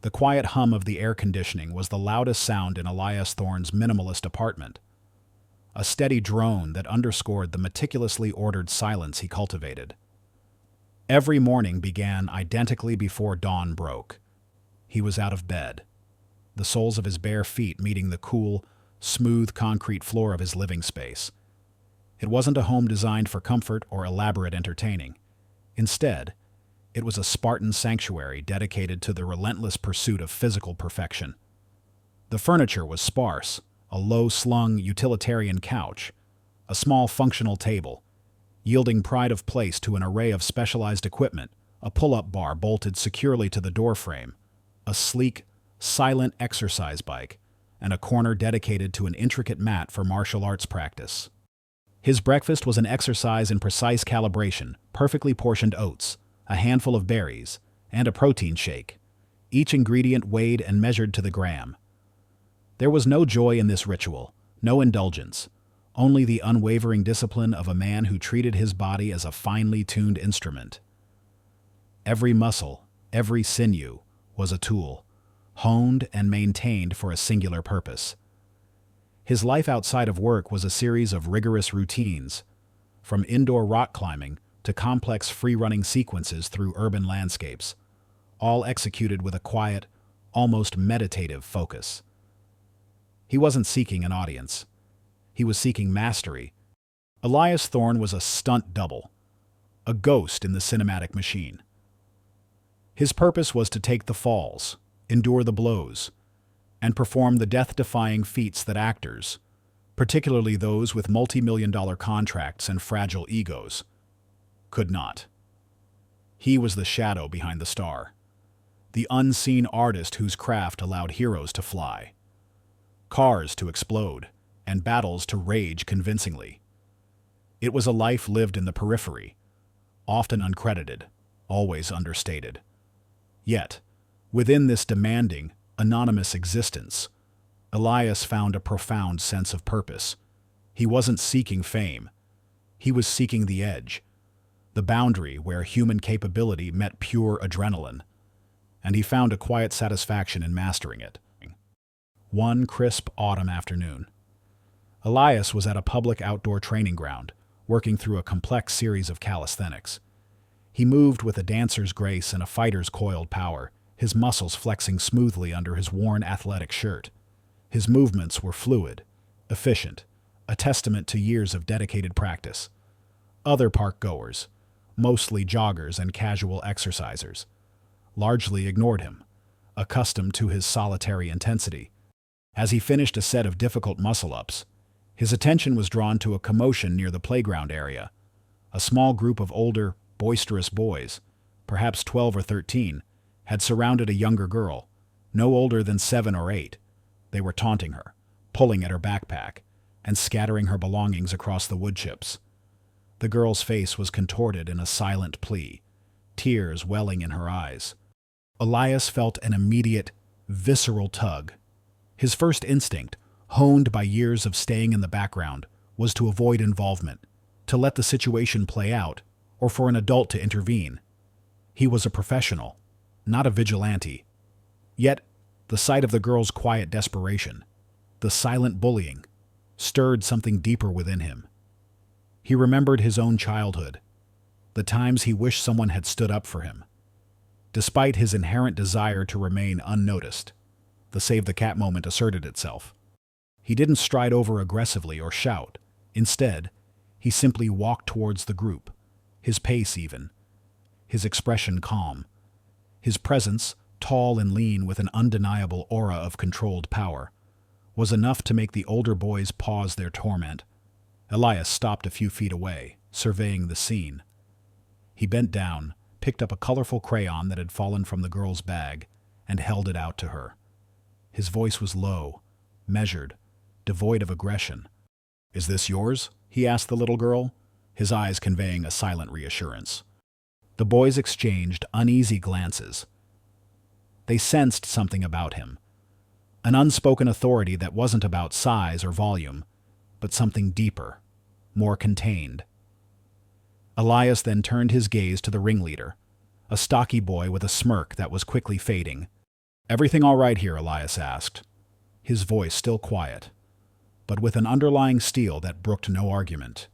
The quiet hum of the air conditioning was the loudest sound in Elias Thorne's minimalist apartment, a steady drone that underscored the meticulously ordered silence he cultivated. Every morning began identically before dawn broke. He was out of bed, the soles of his bare feet meeting the cool, smooth concrete floor of his living space. It wasn't a home designed for comfort or elaborate entertaining. Instead, it was a Spartan sanctuary dedicated to the relentless pursuit of physical perfection. The furniture was sparse, a low-slung utilitarian couch, a small functional table, yielding pride of place to an array of specialized equipment, a pull-up bar bolted securely to the doorframe, a sleek, silent exercise bike, and a corner dedicated to an intricate mat for martial arts practice. His breakfast was an exercise in precise calibration, perfectly portioned oats, a handful of berries, and a protein shake, each ingredient weighed and measured to the gram. There was no joy in this ritual, no indulgence, only the unwavering discipline of a man who treated his body as a finely tuned instrument. Every muscle, every sinew, was a tool, honed and maintained for a singular purpose. His life outside of work was a series of rigorous routines, from indoor rock climbing to complex free-running sequences through urban landscapes, all executed with a quiet, almost meditative focus. He wasn't seeking an audience. He was seeking mastery. Elias Thorne was a stunt double, a ghost in the cinematic machine. His purpose was to take the falls, endure the blows, and perform the death-defying feats that actors, particularly those with multi-million-dollar contracts and fragile egos, could not. He was the shadow behind the star, the unseen artist whose craft allowed heroes to fly, cars to explode, and battles to rage convincingly. It was a life lived in the periphery, often uncredited, always understated. Yet, within this demanding, anonymous existence, Elias found a profound sense of purpose. He wasn't seeking fame. He was seeking the edge, the boundary where human capability met pure adrenaline, and he found a quiet satisfaction in mastering it. One crisp autumn afternoon, Elias was at a public outdoor training ground, working through a complex series of calisthenics. He moved with a dancer's grace and a fighter's coiled power, his muscles flexing smoothly under his worn athletic shirt. His movements were fluid, efficient, a testament to years of dedicated practice. Other park-goers, mostly joggers and casual exercisers, largely ignored him, accustomed to his solitary intensity. As he finished a set of difficult muscle-ups, his attention was drawn to a commotion near the playground area. A small group of older, boisterous boys, perhaps 12 or 13, had surrounded a younger girl, no older than 7 or 8. They were taunting her, pulling at her backpack, and scattering her belongings across the wood chips. The girl's face was contorted in a silent plea, tears welling in her eyes. Elias felt an immediate, visceral tug. His first instinct, honed by years of staying in the background, was to avoid involvement, to let the situation play out, or for an adult to intervene. He was a professional, not a vigilante. Yet, the sight of the girl's quiet desperation, the silent bullying, stirred something deeper within him. He remembered his own childhood, the times he wished someone had stood up for him. Despite his inherent desire to remain unnoticed, the save-the-cat moment asserted itself. He didn't stride over aggressively or shout. Instead, he simply walked towards the group, his pace even, his expression calm. His presence, tall and lean with an undeniable aura of controlled power, was enough to make the older boys pause their torment. Elias stopped a few feet away, surveying the scene. He bent down, picked up a colorful crayon that had fallen from the girl's bag, and held it out to her. His voice was low, measured, devoid of aggression. "Is this yours?" he asked the little girl, his eyes conveying a silent reassurance. The boys exchanged uneasy glances. They sensed something about him, an unspoken authority that wasn't about size or volume, but something deeper, more contained. Elias then turned his gaze to the ringleader, a stocky boy with a smirk that was quickly fading. "Everything all right here?" Elias asked, his voice still quiet, but with an underlying steel that brooked no argument.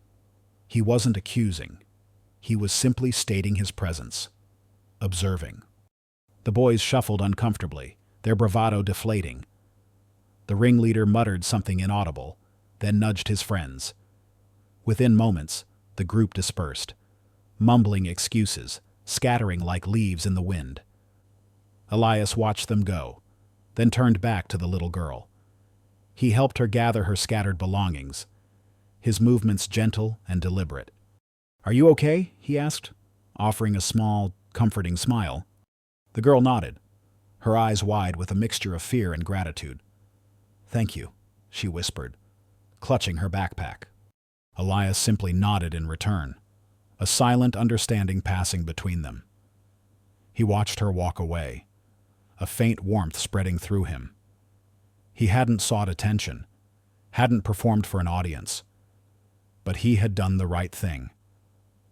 He wasn't accusing. He was simply stating his presence, observing. The boys shuffled uncomfortably, their bravado deflating. The ringleader muttered something inaudible, then nudged his friends. Within moments, the group dispersed, mumbling excuses, scattering like leaves in the wind. Elias watched them go, then turned back to the little girl. He helped her gather her scattered belongings, his movements gentle and deliberate. "Are you okay?" he asked, offering a small, comforting smile. The girl nodded, her eyes wide with a mixture of fear and gratitude. "Thank you," she whispered, clutching her backpack. Elias simply nodded in return, a silent understanding passing between them. He watched her walk away, a faint warmth spreading through him. He hadn't sought attention, hadn't performed for an audience, but he had done the right thing.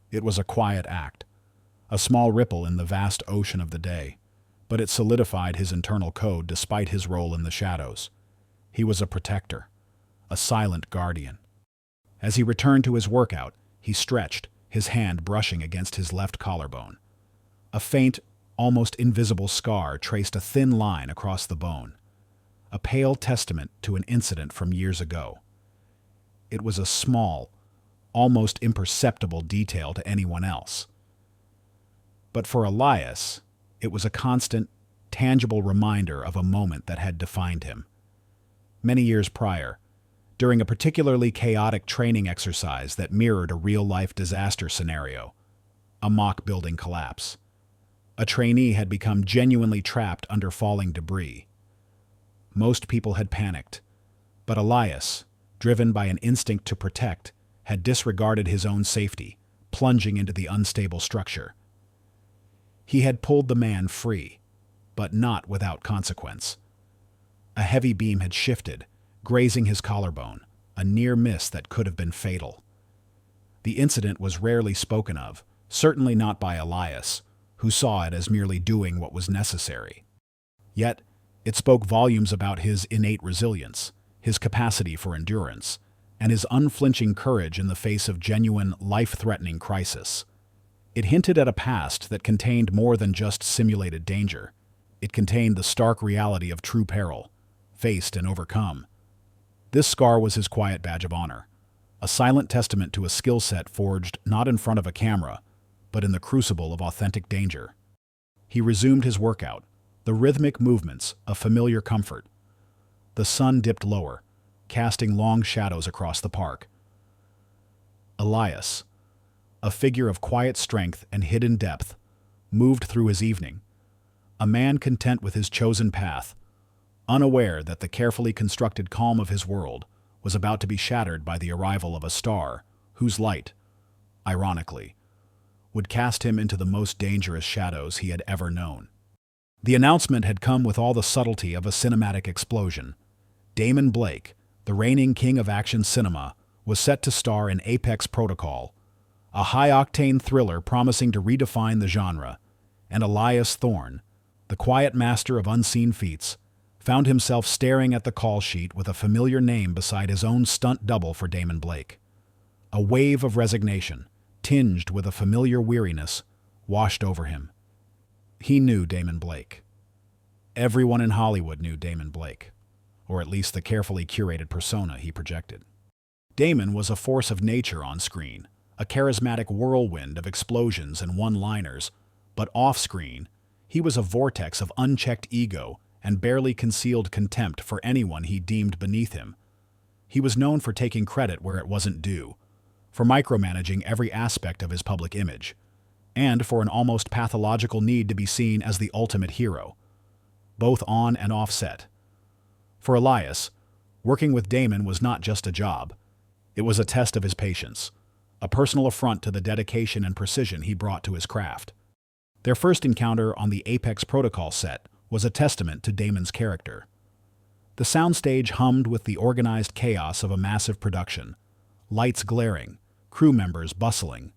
It was a quiet act, a small ripple in the vast ocean of the day, but it solidified his internal code despite his role in the shadows. He was a protector, a silent guardian. As he returned to his workout, he stretched, his hand brushing against his left collarbone. A faint, almost invisible scar traced a thin line across the bone, a pale testament to an incident from years ago. It was a small, almost imperceptible detail to anyone else. But for Elias, it was a constant, tangible reminder of a moment that had defined him. Many years prior, during a particularly chaotic training exercise that mirrored a real-life disaster scenario, a mock building collapse. A trainee had become genuinely trapped under falling debris. Most people had panicked, but Elias, driven by an instinct to protect, had disregarded his own safety, plunging into the unstable structure. He had pulled the man free, but not without consequence. A heavy beam had shifted, grazing his collarbone, a near miss that could have been fatal. The incident was rarely spoken of, certainly not by Elias, who saw it as merely doing what was necessary. Yet, it spoke volumes about his innate resilience, his capacity for endurance, and his unflinching courage in the face of genuine, life-threatening crisis. It hinted at a past that contained more than just simulated danger. It contained the stark reality of true peril, faced and overcome. This scar was his quiet badge of honor, a silent testament to a skill set forged not in front of a camera, but in the crucible of authentic danger. He resumed his workout, the rhythmic movements a familiar comfort. The sun dipped lower, casting long shadows across the park. Elias, a figure of quiet strength and hidden depth, moved through his evening, a man content with his chosen path, unaware that the carefully constructed calm of his world was about to be shattered by the arrival of a star whose light, ironically, would cast him into the most dangerous shadows he had ever known. The announcement had come with all the subtlety of a cinematic explosion. Damon Blake, the reigning king of action cinema, was set to star in Apex Protocol, a high-octane thriller promising to redefine the genre, and Elias Thorne, the quiet master of unseen feats, found himself staring at the call sheet with a familiar name beside his own stunt double for Damon Blake. A wave of resignation, tinged with a familiar weariness, washed over him. He knew Damon Blake. Everyone in Hollywood knew Damon Blake, or at least the carefully curated persona he projected. Damon was a force of nature on screen, a charismatic whirlwind of explosions and one-liners, but off-screen, he was a vortex of unchecked ego and barely concealed contempt for anyone he deemed beneath him. He was known for taking credit where it wasn't due, for micromanaging every aspect of his public image, and for an almost pathological need to be seen as the ultimate hero, both on and off set. For Elias, working with Damon was not just a job. It was a test of his patience, a personal affront to the dedication and precision he brought to his craft. Their first encounter on the Apex Protocol set was a testament to Damon's character. The soundstage hummed with the organized chaos of a massive production, lights glaring, crew members bustling.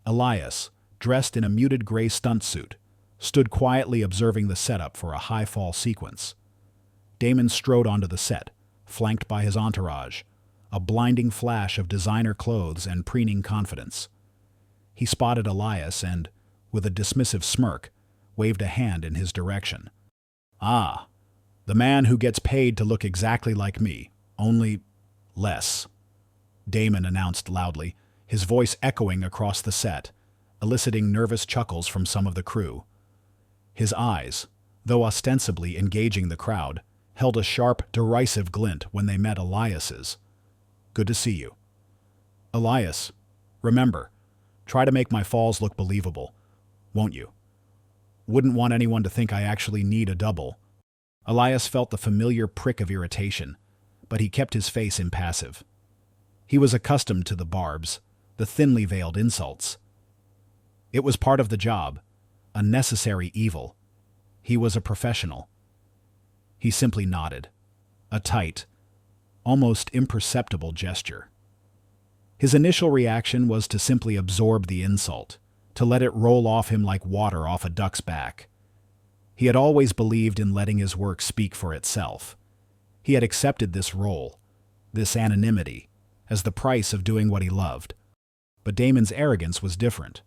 Elias, dressed in a muted gray stunt suit, stood quietly observing the setup for a high-fall sequence. Damon strode onto the set, flanked by his entourage, a blinding flash of designer clothes and preening confidence. He spotted Elias and, with a dismissive smirk, waved a hand in his direction. "Ah, the man who gets paid to look exactly like me, only less," Damon announced loudly, his voice echoing across the set, eliciting nervous chuckles from some of the crew. His eyes, though ostensibly engaging the crowd, held a sharp, derisive glint when they met Elias's. "Good to see you." "Elias, remember, try to make my falls look believable, won't you? Wouldn't want anyone to think I actually need a double." Elias felt the familiar prick of irritation, but he kept his face impassive. He was accustomed to the barbs, the thinly veiled insults. It was part of the job, a necessary evil. He was a professional. He simply nodded, a tight, almost imperceptible gesture. His initial reaction was to simply absorb the insult, to let it roll off him like water off a duck's back. He had always believed in letting his work speak for itself. He had accepted this role, this anonymity, as the price of doing what he loved. But Damon's arrogance was different.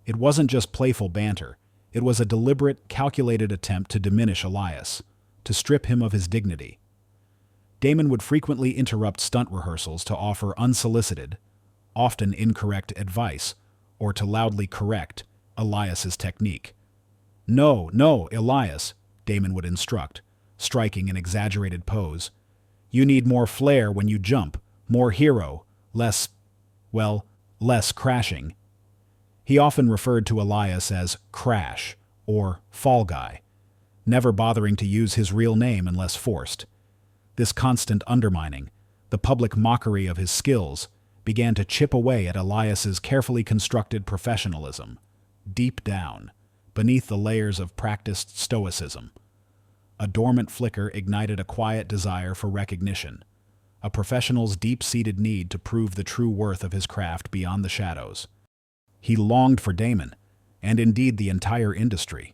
It wasn't just playful banter. It was a deliberate, calculated attempt to diminish Elias, to strip him of his dignity. Damon would frequently interrupt stunt rehearsals to offer unsolicited, often incorrect advice, or to loudly correct Elias's technique. "No, no, Elias," Damon would instruct, striking an exaggerated pose. "You need more flair when you jump, more hero, less crashing." He often referred to Elias as Crash or Fall Guy, never bothering to use his real name unless forced. This constant undermining, the public mockery of his skills, began to chip away at Elias's carefully constructed professionalism, deep down, beneath the layers of practiced stoicism. A dormant flicker ignited a quiet desire for recognition, a professional's deep-seated need to prove the true worth of his craft beyond the shadows. He longed for Damon, and indeed the entire industry,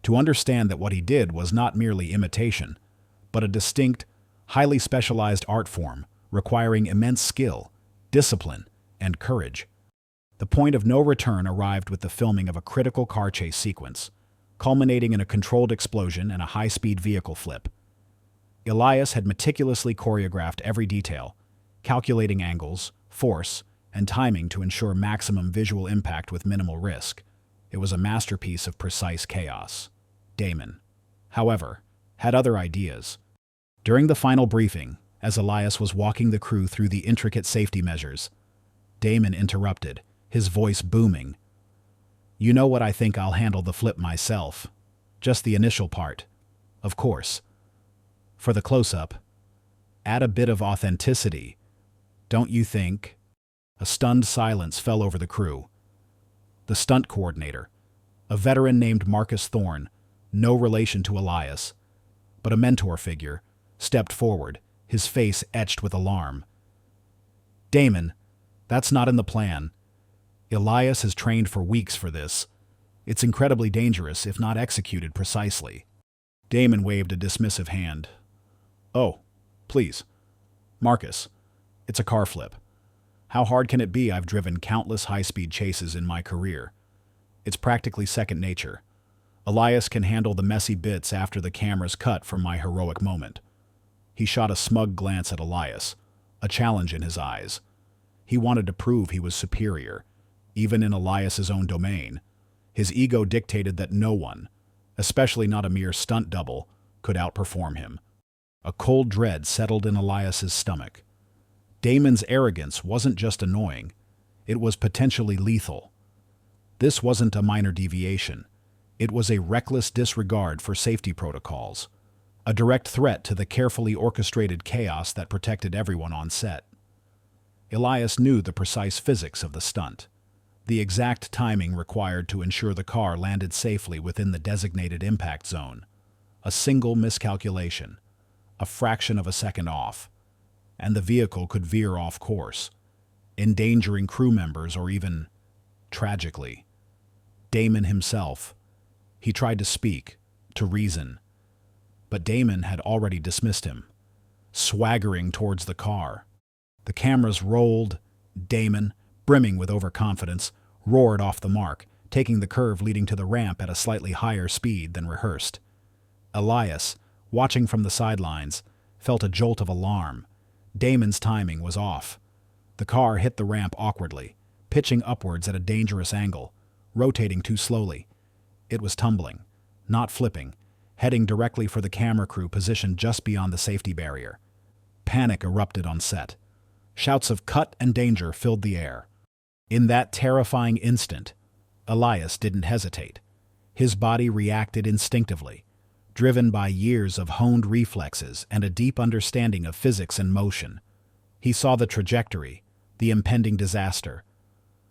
to understand that what he did was not merely imitation, but a distinct, highly specialized art form requiring immense skill, discipline, and courage. The point of no return arrived with the filming of a critical car chase sequence, culminating in a controlled explosion and a high-speed vehicle flip. Elias had meticulously choreographed every detail, calculating angles, force, and timing to ensure maximum visual impact with minimal risk. It was a masterpiece of precise chaos. Damon, however, had other ideas. During the final briefing, as Elias was walking the crew through the intricate safety measures, Damon interrupted, his voice booming. "You know what, I think I'll handle the flip myself. Just the initial part, of course. For the close-up, add a bit of authenticity, don't you think?" A stunned silence fell over the crew. The stunt coordinator, a veteran named Marcus Thorne, no relation to Elias, but a mentor figure, stepped forward, his face etched with alarm. "Damon, that's not in the plan. Elias has trained for weeks for this. It's incredibly dangerous if not executed precisely." Damon waved a dismissive hand. "Oh, please. Marcus, it's a car flip. How hard can it be? I've driven countless high-speed chases in my career. It's practically second nature. Elias can handle the messy bits after the camera's cut from my heroic moment." He shot a smug glance at Elias, a challenge in his eyes. He wanted to prove he was superior, even in Elias's own domain. His ego dictated that no one, especially not a mere stunt double, could outperform him. A cold dread settled in Elias's stomach. Damon's arrogance wasn't just annoying, it was potentially lethal. This wasn't a minor deviation. It was a reckless disregard for safety protocols, a direct threat to the carefully orchestrated chaos that protected everyone on set. Elias knew the precise physics of the stunt, the exact timing required to ensure the car landed safely within the designated impact zone. A single miscalculation, a fraction of a second off, and the vehicle could veer off course, endangering crew members or even, tragically, Damon himself. He tried to speak, to reason, but Damon had already dismissed him, swaggering towards the car. The cameras rolled. Damon, brimming with overconfidence, roared off the mark, taking the curve leading to the ramp at a slightly higher speed than rehearsed. Elias, watching from the sidelines, felt a jolt of alarm. Damon's timing was off. The car hit the ramp awkwardly, pitching upwards at a dangerous angle, rotating too slowly. It was tumbling, not flipping, heading directly for the camera crew positioned just beyond the safety barrier. Panic erupted on set. Shouts of "cut" and "danger" filled the air. In that terrifying instant, Elias didn't hesitate. His body reacted instinctively, driven by years of honed reflexes and a deep understanding of physics and motion. He saw the trajectory, the impending disaster.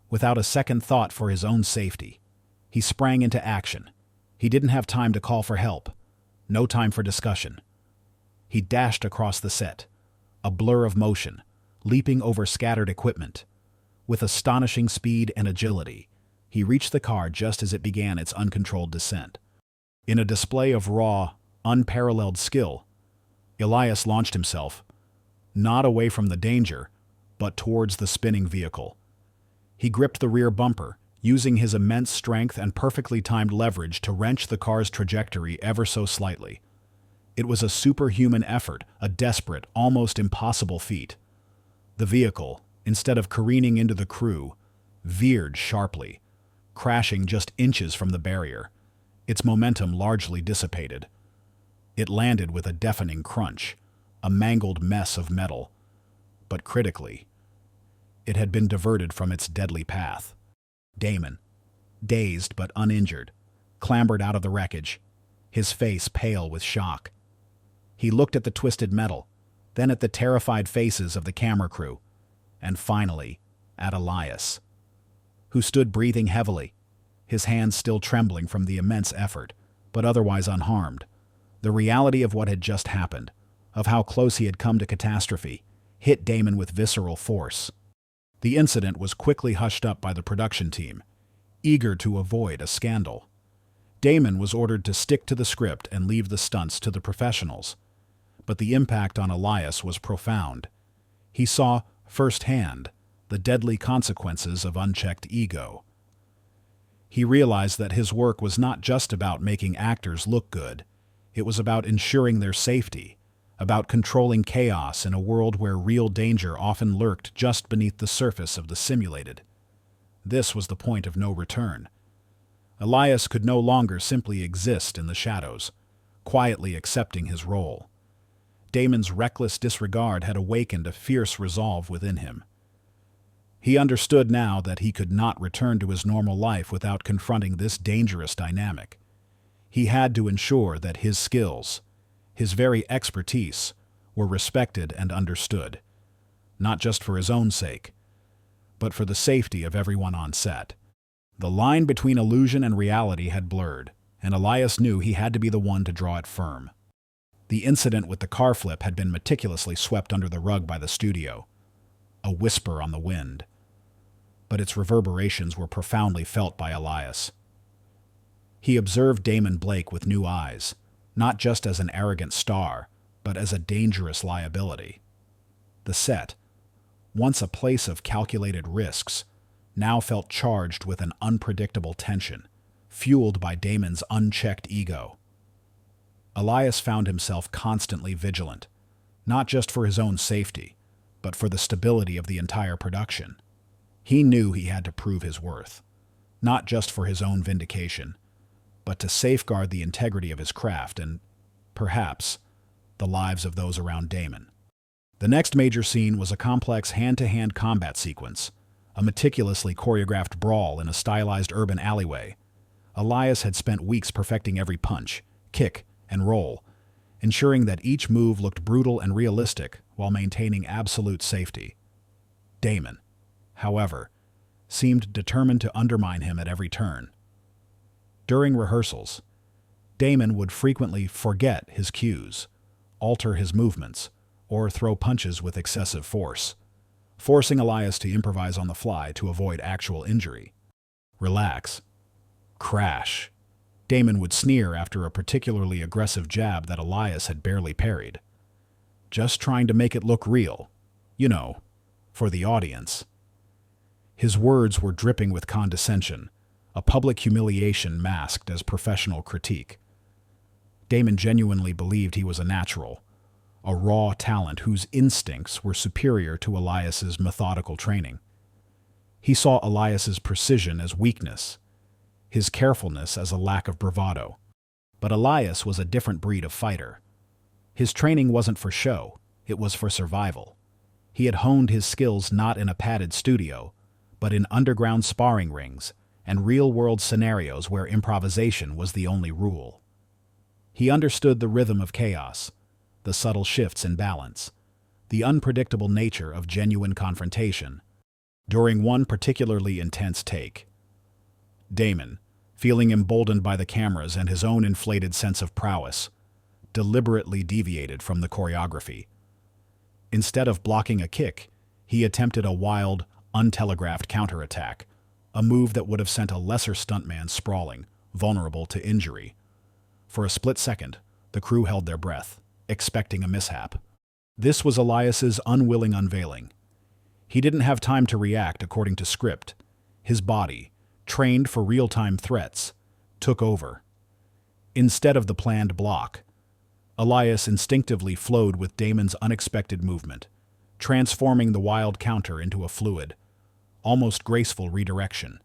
Without a second thought for his own safety, he sprang into action. He didn't have time to call for help, no time for discussion. He dashed across the set, a blur of motion, leaping over scattered equipment. With astonishing speed and agility, he reached the car just as it began its uncontrolled descent. In a display of raw, unparalleled skill, Elias launched himself, not away from the danger, but towards the spinning vehicle. He gripped the rear bumper, using his immense strength and perfectly timed leverage to wrench the car's trajectory ever so slightly. It was a superhuman effort, a desperate, almost impossible feat. The vehicle, instead of careening into the crew, veered sharply, crashing just inches from the barrier. Its momentum largely dissipated. It landed with a deafening crunch, a mangled mess of metal. But critically, it had been diverted from its deadly path. Damon, dazed but uninjured, clambered out of the wreckage, his face pale with shock. He looked at the twisted metal, then at the terrified faces of the camera crew, and finally at Elias, who stood breathing heavily, his hands still trembling from the immense effort, but otherwise unharmed. The reality of what had just happened, of how close he had come to catastrophe, hit Damon with visceral force. The incident was quickly hushed up by the production team, eager to avoid a scandal. Damon was ordered to stick to the script and leave the stunts to the professionals. But the impact on Elias was profound. He saw firsthand the deadly consequences of unchecked ego. He realized that his work was not just about making actors look good. It was about ensuring their safety, about controlling chaos in a world where real danger often lurked just beneath the surface of the simulated. This was the point of no return. Elias could no longer simply exist in the shadows, quietly accepting his role. Damon's reckless disregard had awakened a fierce resolve within him. He understood now that he could not return to his normal life without confronting this dangerous dynamic. He had to ensure that his skills, his very expertise, were respected and understood, not just for his own sake, but for the safety of everyone on set. The line between illusion and reality had blurred, and Elias knew he had to be the one to draw it firm. The incident with the car flip had been meticulously swept under the rug by the studio, a whisper on the wind. But its reverberations were profoundly felt by Elias. He observed Damon Blake with new eyes, not just as an arrogant star, but as a dangerous liability. The set, once a place of calculated risks, now felt charged with an unpredictable tension, fueled by Damon's unchecked ego. Elias found himself constantly vigilant, not just for his own safety, but for the stability of the entire production. He knew he had to prove his worth, not just for his own vindication, but to safeguard the integrity of his craft and, perhaps, the lives of those around Damon. The next major scene was a complex hand-to-hand combat sequence, a meticulously choreographed brawl in a stylized urban alleyway. Elias had spent weeks perfecting every punch, kick, and roll, ensuring that each move looked brutal and realistic while maintaining absolute safety. Damon, however, seemed determined to undermine him at every turn. During rehearsals, Damon would frequently forget his cues, alter his movements, or throw punches with excessive force, forcing Elias to improvise on the fly to avoid actual injury. Relax. Crash. Damon would sneer after a particularly aggressive jab that Elias had barely parried. Just trying to make it look real, you know, for the audience. His words were dripping with condescension, a public humiliation masked as professional critique. Damon genuinely believed he was a natural, a raw talent whose instincts were superior to Elias's methodical training. He saw Elias's precision as weakness, his carefulness as a lack of bravado. But Elias was a different breed of fighter. His training wasn't for show, it was for survival. He had honed his skills not in a padded studio, but in underground sparring rings and real-world scenarios where improvisation was the only rule. He understood the rhythm of chaos, the subtle shifts in balance, the unpredictable nature of genuine confrontation. During one particularly intense take, Damon, feeling emboldened by the cameras and his own inflated sense of prowess, deliberately deviated from the choreography. Instead of blocking a kick, he attempted a wild, untelegraphed counterattack, a move that would have sent a lesser stuntman sprawling, vulnerable to injury. For a split second, the crew held their breath, expecting a mishap. This was Elias's unwilling unveiling. He didn't have time to react according to script. His body, trained for real-time threats, took over. Instead of the planned block, Elias instinctively flowed with Damon's unexpected movement, transforming the wild counter into a fluid, almost graceful redirection.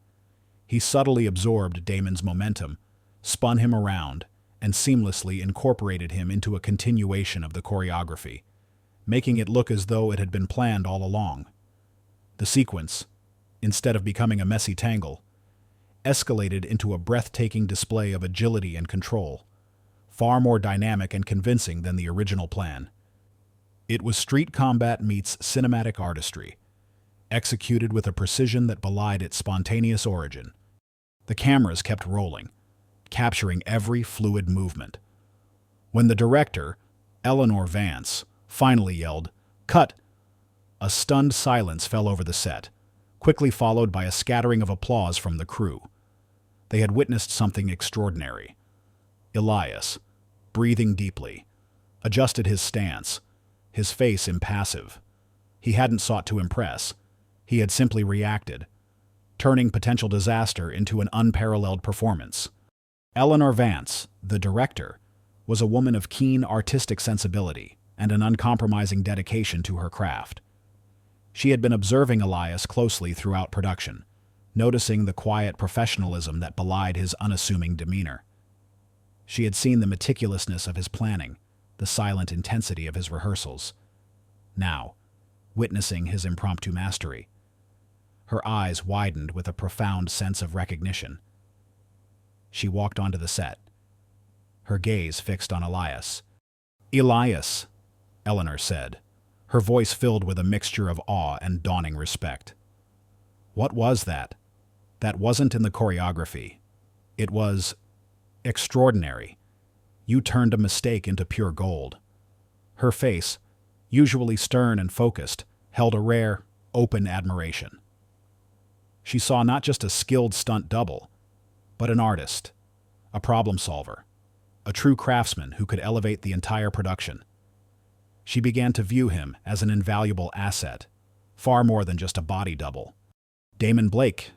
He subtly absorbed Damon's momentum, spun him around, and seamlessly incorporated him into a continuation of the choreography, making it look as though it had been planned all along. The sequence, instead of becoming a messy tangle, escalated into a breathtaking display of agility and control, far more dynamic and convincing than the original plan. It was street combat meets cinematic artistry, executed with a precision that belied its spontaneous origin. The cameras kept rolling, capturing every fluid movement. When the director, Leo Vance, finally yelled, "Cut!" a stunned silence fell over the set, quickly followed by a scattering of applause from the crew. They had witnessed something extraordinary. Elias, breathing deeply, adjusted his stance, his face impassive. He hadn't sought to impress. He had simply reacted, turning potential disaster into an unparalleled performance. Leo Vance, the director, was a woman of keen artistic sensibility and an uncompromising dedication to her craft. She had been observing Elias closely throughout production, noticing the quiet professionalism that belied his unassuming demeanor. She had seen the meticulousness of his planning, the silent intensity of his rehearsals. Now, witnessing his impromptu mastery, her eyes widened with a profound sense of recognition. She walked onto the set, her gaze fixed on Elias. "Elias," Eleanor said, her voice filled with a mixture of awe and dawning respect. "What was that? That wasn't in the choreography. It was extraordinary. You turned a mistake into pure gold." Her face, usually stern and focused, held a rare, open admiration. She saw not just a skilled stunt double, but an artist, a problem solver, a true craftsman who could elevate the entire production. She began to view him as an invaluable asset, far more than just a body double. Damon Blake,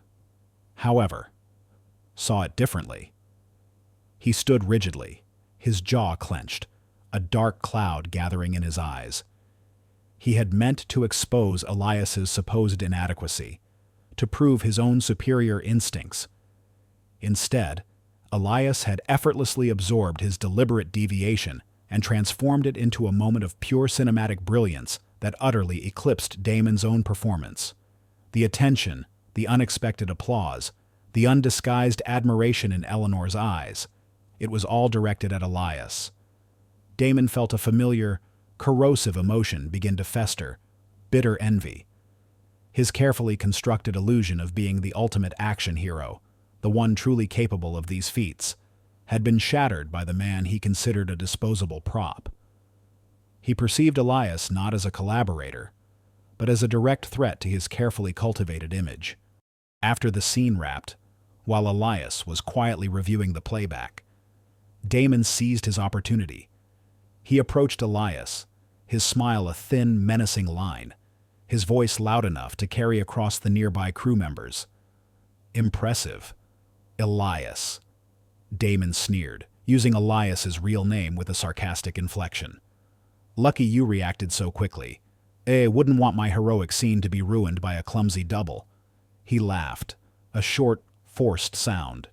however, saw it differently. He stood rigidly, his jaw clenched, a dark cloud gathering in his eyes. He had meant to expose Elias's supposed inadequacy, to prove his own superior instincts. Instead, Elias had effortlessly absorbed his deliberate deviation and transformed it into a moment of pure cinematic brilliance that utterly eclipsed Damon's own performance. The attention, the unexpected applause, the undisguised admiration in Eleanor's eyes, it was all directed at Elias. Damon felt a familiar, corrosive emotion begin to fester, bitter envy. His carefully constructed illusion of being the ultimate action hero, the one truly capable of these feats, had been shattered by the man he considered a disposable prop. He perceived Elias not as a collaborator, but as a direct threat to his carefully cultivated image. After the scene wrapped, while Elias was quietly reviewing the playback. Damon seized his opportunity. He approached Elias, his smile a thin, menacing line, his voice loud enough to carry across the nearby crew members. "Impressive, Elias," Damon sneered, using Elias's real name with a sarcastic inflection. "Lucky you reacted so quickly. Wouldn't want my heroic scene to be ruined by a clumsy double." He laughed, a short, forced sound.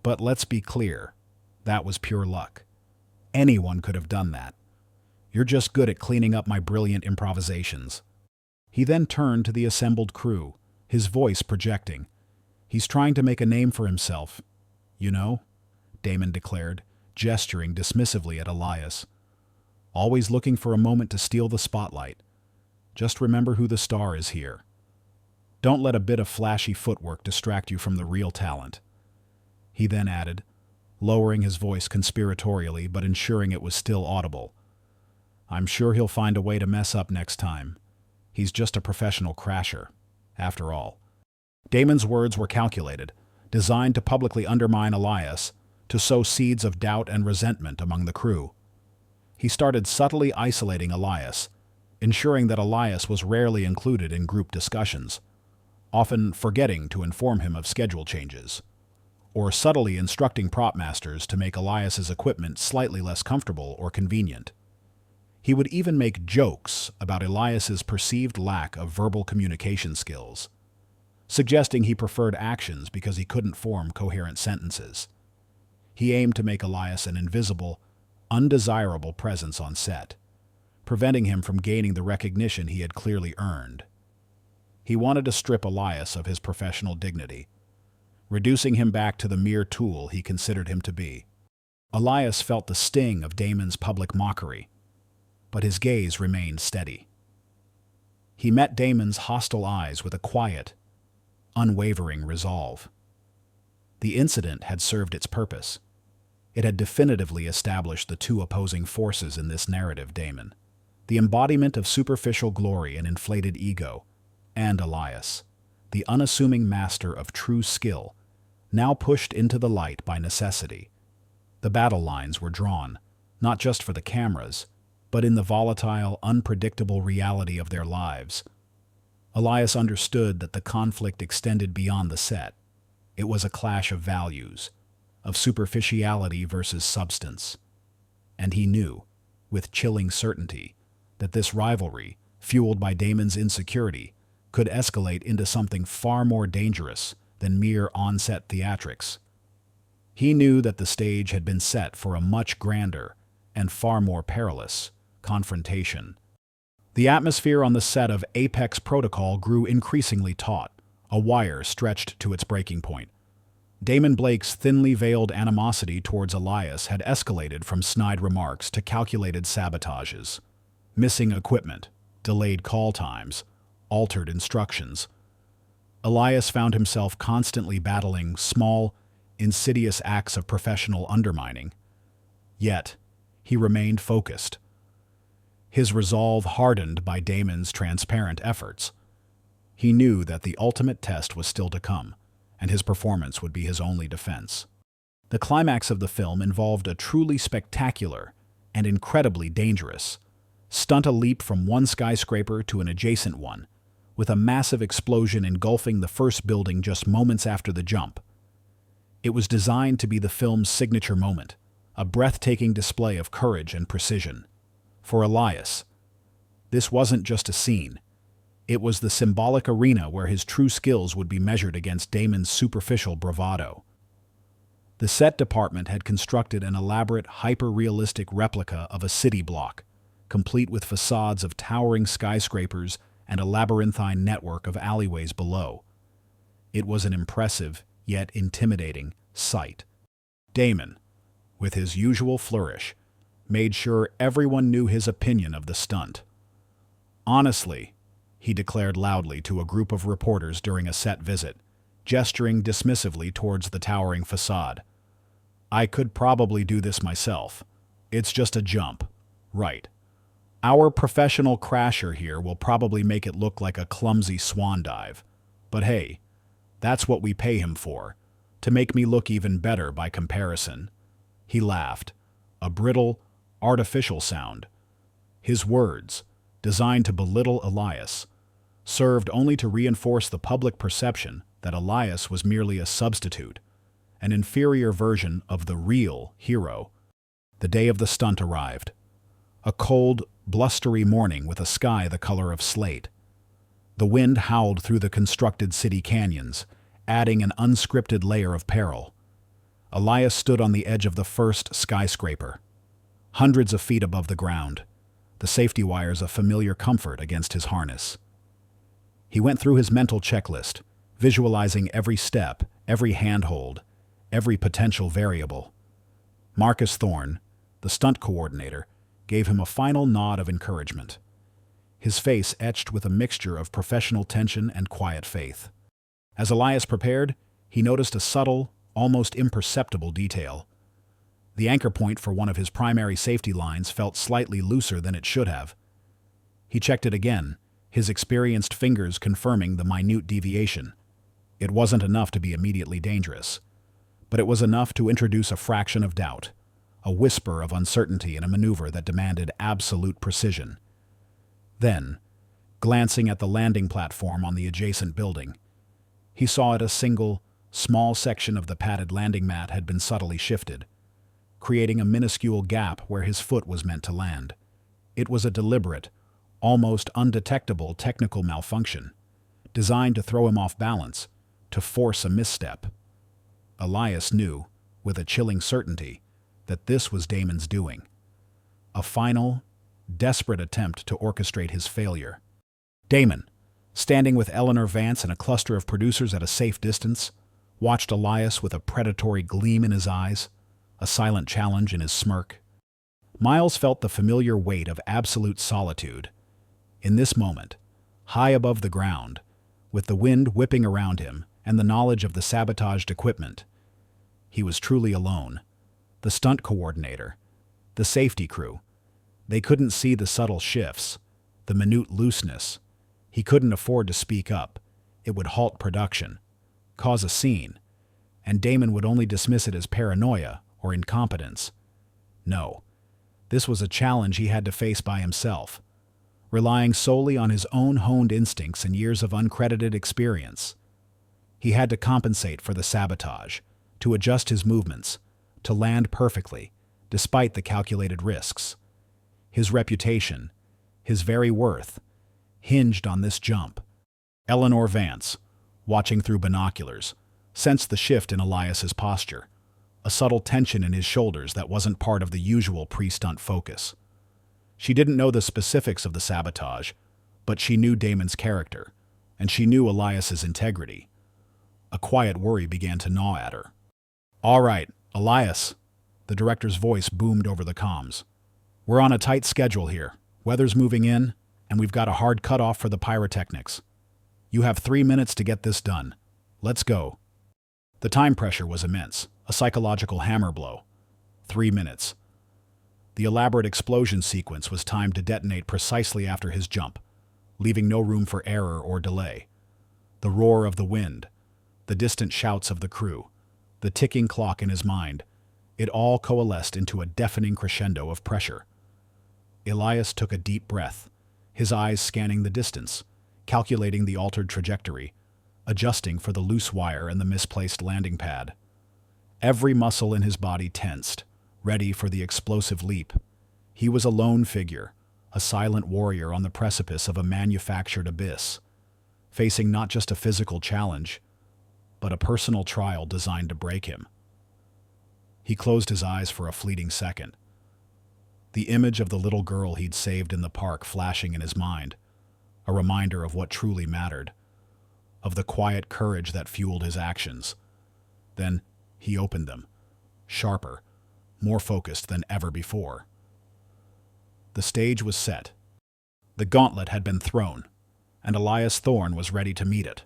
"But let's be clear, that was pure luck. Anyone could have done that. You're just good at cleaning up my brilliant improvisations." He then turned to the assembled crew, his voice projecting. "He's trying to make a name for himself, you know," Damon declared, gesturing dismissively at Elias. "Always looking for a moment to steal the spotlight. Just remember who the star is here. Don't let a bit of flashy footwork distract you from the real talent." He then added, lowering his voice conspiratorially but ensuring it was still audible, "I'm sure he'll find a way to mess up next time. He's just a professional crasher, after all." Damon's words were calculated, designed to publicly undermine Elias, to sow seeds of doubt and resentment among the crew. He started subtly isolating Elias, ensuring that Elias was rarely included in group discussions, often forgetting to inform him of schedule changes, or subtly instructing prop masters to make Elias's equipment slightly less comfortable or convenient. He would even make jokes about Elias's perceived lack of verbal communication skills, suggesting he preferred actions because he couldn't form coherent sentences. He aimed to make Elias an invisible, undesirable presence on set, preventing him from gaining the recognition he had clearly earned. He wanted to strip Elias of his professional dignity, reducing him back to the mere tool he considered him to be. Elias felt the sting of Damon's public mockery, but his gaze remained steady. He met Damon's hostile eyes with a quiet, unwavering resolve. The incident had served its purpose. It had definitively established the two opposing forces in this narrative: Damon, the embodiment of superficial glory and inflated ego, and Elias, the unassuming master of true skill, now pushed into the light by necessity. The battle lines were drawn, not just for the cameras, but in the volatile, unpredictable reality of their lives. Elias understood that the conflict extended beyond the set. It was a clash of values, of superficiality versus substance. And he knew, with chilling certainty, that this rivalry, fueled by Damon's insecurity, could escalate into something far more dangerous than mere on-set theatrics. He knew that the stage had been set for a much grander and far more perilous confrontation. The atmosphere on the set of Apex Protocol grew increasingly taut, a wire stretched to its breaking point. Damon Blake's thinly veiled animosity towards Elias had escalated from snide remarks to calculated sabotages. Missing equipment, delayed call times, altered instructions. Elias found himself constantly battling small, insidious acts of professional undermining. Yet, he remained focused. His resolve hardened by Damon's transparent efforts. He knew that the ultimate test was still to come, and his performance would be his only defense. The climax of the film involved a truly spectacular and incredibly dangerous stunt, a leap from one skyscraper to an adjacent one, with a massive explosion engulfing the first building just moments after the jump. It was designed to be the film's signature moment, a breathtaking display of courage and precision. For Elias, this wasn't just a scene. It was the symbolic arena where his true skills would be measured against Damon's superficial bravado. The set department had constructed an elaborate, hyper-realistic replica of a city block, complete with facades of towering skyscrapers and a labyrinthine network of alleyways below. It was an impressive, yet intimidating, sight. Damon, with his usual flourish, made sure everyone knew his opinion of the stunt. "Honestly," he declared loudly to a group of reporters during a set visit, gesturing dismissively towards the towering facade, "I could probably do this myself. It's just a jump, right? Our professional crasher here will probably make it look like a clumsy swan dive. But hey, that's what we pay him for, To make me look even better by comparison. He laughed, a brittle, artificial sound. His words, designed to belittle Elias, served only to reinforce the public perception that Elias was merely a substitute, an inferior version of the real hero. The day of the stunt arrived. A cold, blustery morning with a sky the color of slate. The wind howled through the constructed city canyons, adding an unscripted layer of peril. Elias stood on the edge of the first skyscraper, hundreds of feet above the ground, the safety wires a familiar comfort against his harness. He went through his mental checklist, visualizing every step, every handhold, every potential variable. Marcus Thorne, the stunt coordinator, gave him a final nod of encouragement, his face etched with a mixture of professional tension and quiet faith. As Elias prepared, he noticed a subtle, almost imperceptible detail. The anchor point for one of his primary safety lines felt slightly looser than it should have. He checked it again, his experienced fingers confirming the minute deviation. It wasn't enough to be immediately dangerous, but it was enough to introduce a fraction of doubt, a whisper of uncertainty in a maneuver that demanded absolute precision. Then, glancing at the landing platform on the adjacent building, he saw a single, small section of the padded landing mat had been subtly shifted, creating a minuscule gap where his foot was meant to land. It was a deliberate, almost undetectable technical malfunction, designed to throw him off balance, to force a misstep. Elias knew, with a chilling certainty, that this was Damon's doing. A final, desperate attempt to orchestrate his failure. Damon, standing with Leo Vance and a cluster of producers at a safe distance, watched Elias with a predatory gleam in his eyes, a silent challenge in his smirk. Miles felt the familiar weight of absolute solitude. In this moment, high above the ground, with the wind whipping around him and the knowledge of the sabotaged equipment, he was truly alone. The stunt coordinator, the safety crew, they couldn't see the subtle shifts, the minute looseness. He couldn't afford to speak up. It would halt production, cause a scene, and Damon would only dismiss it as paranoia or incompetence. No, this was a challenge he had to face by himself, relying solely on his own honed instincts and years of uncredited experience. He had to compensate for the sabotage, to adjust his movements, to land perfectly, despite the calculated risks. His reputation, his very worth, hinged on this jump. Leo Vance, watching through binoculars, sensed the shift in Elias's posture, a subtle tension in his shoulders that wasn't part of the usual pre-stunt focus. She didn't know the specifics of the sabotage, but she knew Damon's character, and she knew Elias's integrity. A quiet worry began to gnaw at her. "All right, Elias," the director's voice boomed over the comms. "We're on a tight schedule here. Weather's moving in, and we've got a hard cutoff for the pyrotechnics. You have 3 minutes to get this done. Let's go." The time pressure was immense, a psychological hammer blow. 3 minutes. The elaborate explosion sequence was timed to detonate precisely after his jump, leaving no room for error or delay. The roar of the wind, the distant shouts of the crew, the ticking clock in his mind, it all coalesced into a deafening crescendo of pressure. Elias took a deep breath, his eyes scanning the distance, calculating the altered trajectory, adjusting for the loose wire and the misplaced landing pad. Every muscle in his body tensed, ready for the explosive leap. He was a lone figure, a silent warrior on the precipice of a manufactured abyss, facing not just a physical challenge, but a personal trial designed to break him. He closed his eyes for a fleeting second, the image of the little girl he'd saved in the park flashing in his mind, a reminder of what truly mattered, of the quiet courage that fueled his actions. Then he opened them, sharper, more focused than ever before. The stage was set. The gauntlet had been thrown, and Elias Thorne was ready to meet it.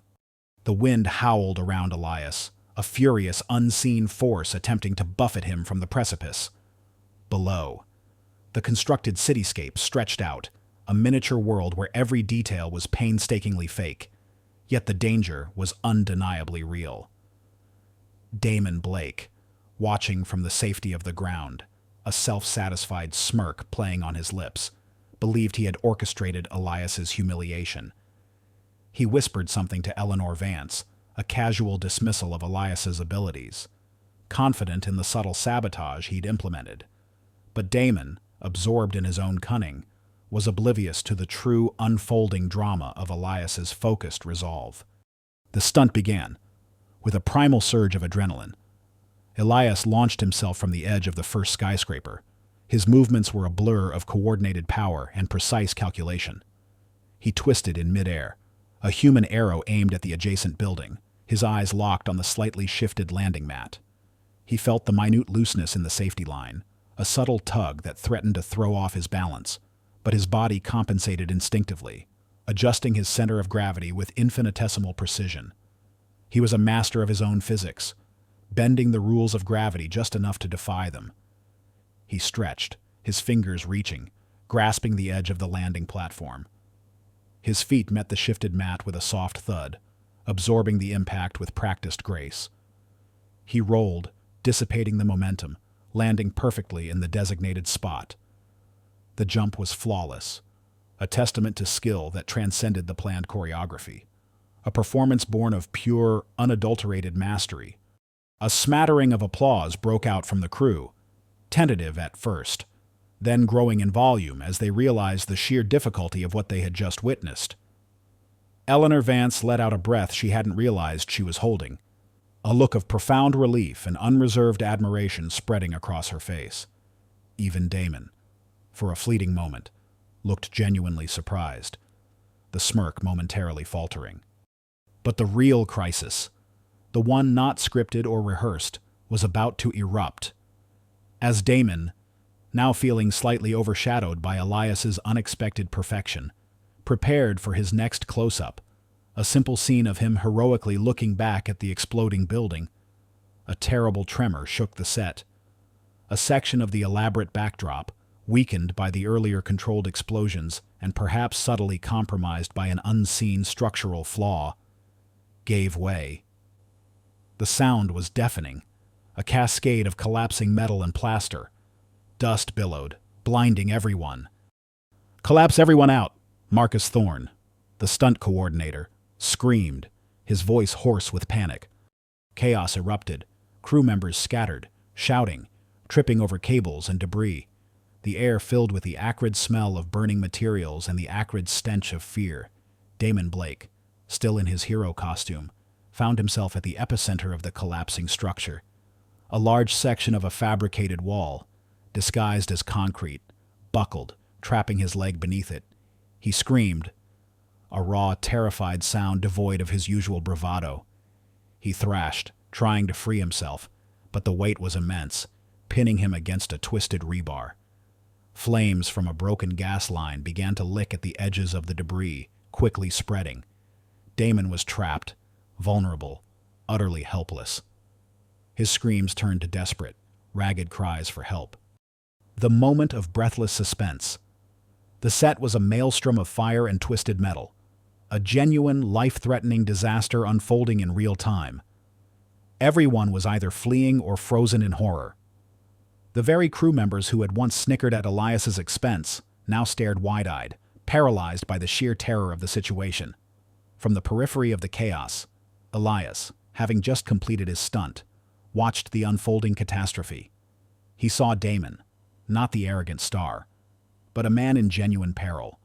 The wind howled around Elias, a furious, unseen force attempting to buffet him from the precipice. Below, the constructed cityscape stretched out, a miniature world where every detail was painstakingly fake, yet the danger was undeniably real. Damon Blake, watching from the safety of the ground, a self-satisfied smirk playing on his lips, believed he had orchestrated Elias's humiliation. He whispered something to Leo Vance, a casual dismissal of Elias's abilities, confident in the subtle sabotage he'd implemented. But Damon, absorbed in his own cunning, was oblivious to the true unfolding drama of Elias's focused resolve. The stunt began. With a primal surge of adrenaline, Elias launched himself from the edge of the first skyscraper. His movements were a blur of coordinated power and precise calculation. He twisted in midair, a human arrow aimed at the adjacent building, his eyes locked on the slightly shifted landing mat. He felt the minute looseness in the safety line, a subtle tug that threatened to throw off his balance, but his body compensated instinctively, adjusting his center of gravity with infinitesimal precision. He was a master of his own physics, bending the rules of gravity just enough to defy them. He stretched, his fingers reaching, grasping the edge of the landing platform. His feet met the shifted mat with a soft thud, absorbing the impact with practiced grace. He rolled, dissipating the momentum, landing perfectly in the designated spot. The jump was flawless, a testament to skill that transcended the planned choreography, a performance born of pure, unadulterated mastery. A smattering of applause broke out from the crew, tentative at first, then growing in volume as they realized the sheer difficulty of what they had just witnessed. Leo Vance let out a breath she hadn't realized she was holding, a look of profound relief and unreserved admiration spreading across her face. Even Damon, for a fleeting moment, looked genuinely surprised, the smirk momentarily faltering. But the real crisis, the one not scripted or rehearsed, was about to erupt. As Damon, now feeling slightly overshadowed by Elias's unexpected perfection, prepared for his next close-up, a simple scene of him heroically looking back at the exploding building, a terrible tremor shook the set. A section of the elaborate backdrop, weakened by the earlier controlled explosions and perhaps subtly compromised by an unseen structural flaw, gave way. The sound was deafening, a cascade of collapsing metal and plaster. Dust billowed, blinding everyone. "Collapse everyone out!" Marcus Thorne, the stunt coordinator, screamed, his voice hoarse with panic. Chaos erupted, crew members scattered, shouting, tripping over cables and debris, the air filled with the acrid smell of burning materials and the acrid stench of fear. Damon Blake, still in his hero costume, found himself at the epicenter of the collapsing structure. A large section of a fabricated wall, disguised as concrete, buckled, trapping his leg beneath it. He screamed, a raw, terrified sound devoid of his usual bravado. He thrashed, trying to free himself, but the weight was immense, pinning him against a twisted rebar. Flames from a broken gas line began to lick at the edges of the debris, quickly spreading. Damon was trapped, vulnerable, utterly helpless. His screams turned to desperate, ragged cries for help. The moment of breathless suspense. The set was a maelstrom of fire and twisted metal, a genuine, life-threatening disaster unfolding in real time. Everyone was either fleeing or frozen in horror. The very crew members who had once snickered at Elias's expense now stared wide-eyed, paralyzed by the sheer terror of the situation. From the periphery of the chaos, Elias, having just completed his stunt, watched the unfolding catastrophe. He saw Damon, not the arrogant star, but a man in genuine peril,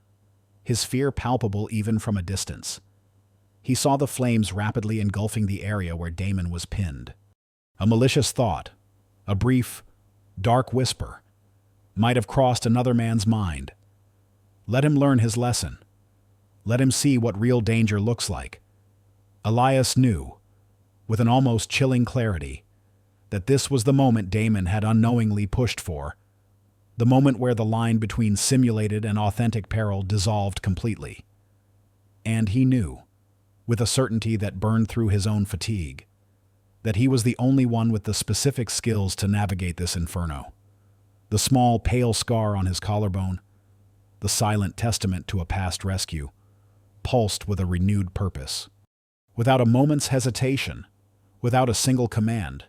his fear palpable even from a distance. He saw the flames rapidly engulfing the area where Damon was pinned. A malicious thought, a brief, dark whisper, might have crossed another man's mind. Let him learn his lesson. Let him see what real danger looks like. Elias knew, with an almost chilling clarity, that this was the moment Damon had unknowingly pushed for, the moment where the line between simulated and authentic peril dissolved completely. And he knew, with a certainty that burned through his own fatigue, that he was the only one with the specific skills to navigate this inferno. The small, pale scar on his collarbone, the silent testament to a past rescue, pulsed with a renewed purpose. Without a moment's hesitation, without a single command.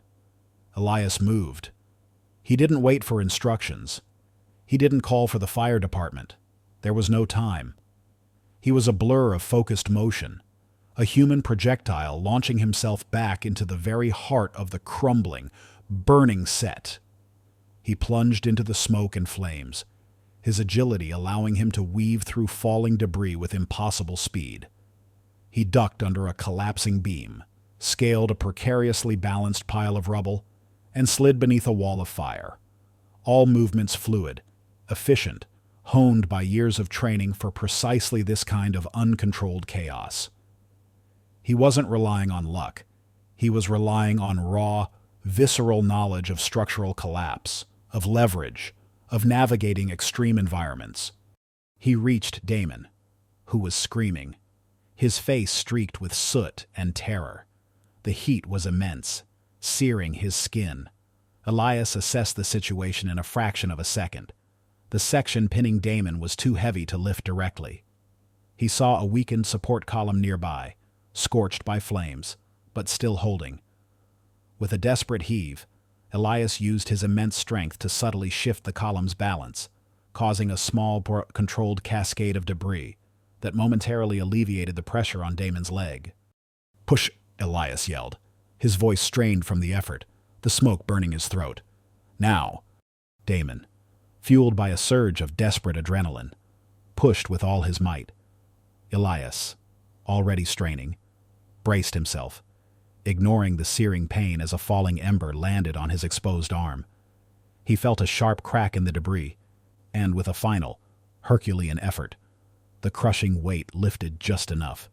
Elias moved. He didn't wait for instructions. He didn't call for the fire department. There was no time. He was a blur of focused motion, a human projectile launching himself back into the very heart of the crumbling, burning set. He plunged into the smoke and flames, his agility allowing him to weave through falling debris with impossible speed. He ducked under a collapsing beam, scaled a precariously balanced pile of rubble, and slid beneath a wall of fire. All movements fluid, efficient, honed by years of training for precisely this kind of uncontrolled chaos. He wasn't relying on luck. He was relying on raw, visceral knowledge of structural collapse, of leverage, of navigating extreme environments. He reached Damon, who was screaming, his face streaked with soot and terror. The heat was immense, searing his skin. Elias assessed the situation in a fraction of a second. The section pinning Damon was too heavy to lift directly. He saw a weakened support column nearby, scorched by flames, but still holding. With a desperate heave, Elias used his immense strength to subtly shift the column's balance, causing a small, controlled cascade of debris that momentarily alleviated the pressure on Damon's leg. "Push!" Elias yelled, his voice strained from the effort, the smoke burning his throat. "Now!" Damon, fueled by a surge of desperate adrenaline, pushed with all his might. Elias, already straining, braced himself, ignoring the searing pain as a falling ember landed on his exposed arm. He felt a sharp crack in the debris, and with a final, Herculean effort, the crushing weight lifted just enough.